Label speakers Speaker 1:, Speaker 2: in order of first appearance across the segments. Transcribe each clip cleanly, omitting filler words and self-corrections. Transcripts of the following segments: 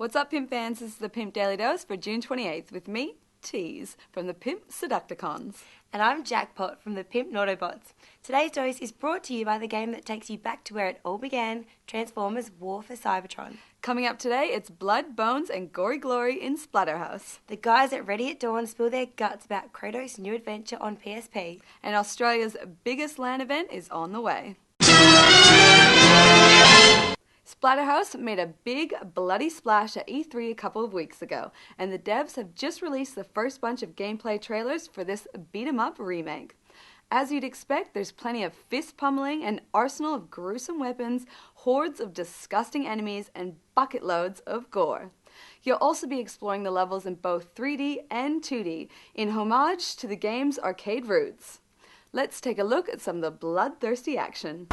Speaker 1: What's up, Pimp fans? This is the Pimp Daily Dose for June 28th with me, Tease, from the Pimp Seducticons.
Speaker 2: And I'm Jackpot from the Pimp Autobots. Today's dose is brought to you by the game that takes you back to where it all began, Transformers War for Cybertron.
Speaker 1: Coming up today, it's blood, bones, and gory glory in Splatterhouse.
Speaker 2: The guys at Ready at Dawn spill their guts about Kratos' new adventure on PSP.
Speaker 1: And Australia's biggest LAN event is on the way. Splatterhouse made a big, bloody splash at E3 a couple of weeks ago, and the devs have just released the first bunch of gameplay trailers for this beat-em-up remake. As you'd expect, there's plenty of fist pummeling, an arsenal of gruesome weapons, hordes of disgusting enemies, and bucket loads of gore. You'll also be exploring the levels in both 3D and 2D, in homage to the game's arcade roots. Let's take a look at some of the bloodthirsty action.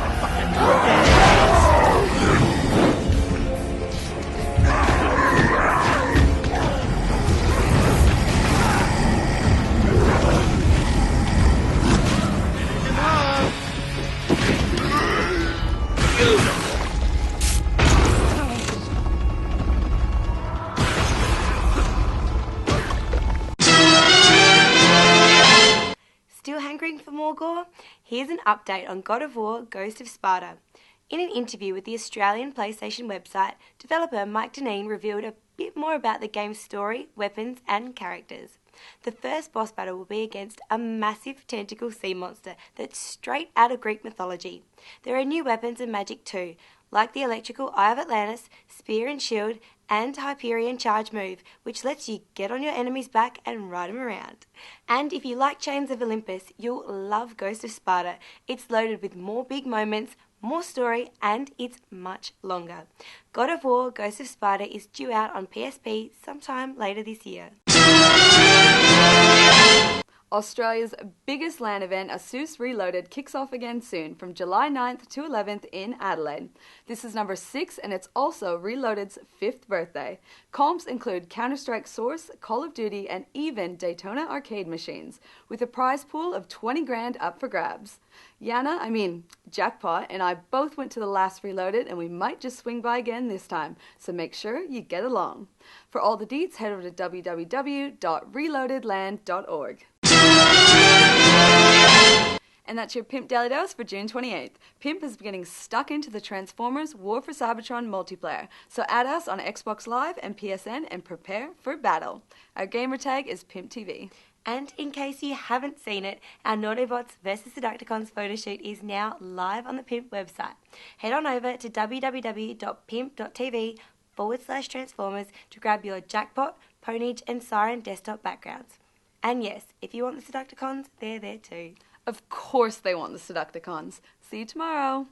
Speaker 2: Still hankering for more gore? Here's an update on God of War Ghost of Sparta. In an interview with the Australian PlayStation website, developer Mike Deneen revealed a bit more about the game's story, weapons and characters. The first boss battle will be against a massive tentacle sea monster that's straight out of Greek mythology. There are new weapons and magic too, like the electrical Eye of Atlantis, Spear and Shield, and Hyperion Charge move, which lets you get on your enemy's back and ride them around. And if you like Chains of Olympus, you'll love Ghost of Sparta. It's loaded with more big moments, more story, and it's much longer. God of War Ghost of Sparta is due out on PSP sometime later this year.
Speaker 1: Australia's biggest LAN event, ASUS Reloaded, kicks off again soon from July 9th to 11th in Adelaide. This is number 6 and it's also Reloaded's 5th birthday. Comps include Counter-Strike Source, Call of Duty, and even Daytona arcade machines, with a prize pool of 20 grand up for grabs. Jackpot, and I both went to the last Reloaded and we might just swing by again this time, so make sure you get along. For all the deets, head over to www.reloadedland.org. And that's your Pimp Daily Dose for June 28th. Pimp is getting stuck into the Transformers War for Cybertron multiplayer, so add us on Xbox Live and PSN and prepare for battle. Our gamer tag is PimpTV.
Speaker 2: And in case you haven't seen it, our Autobots vs Seducticons photoshoot is now live on the Pimp website. Head on over to www.pimp.tv/Transformers to grab your Jackpot, Ponage and Siren desktop backgrounds. And yes, if you want the Seducticons, they're there too.
Speaker 1: Of course they want the Seducticons. See you tomorrow.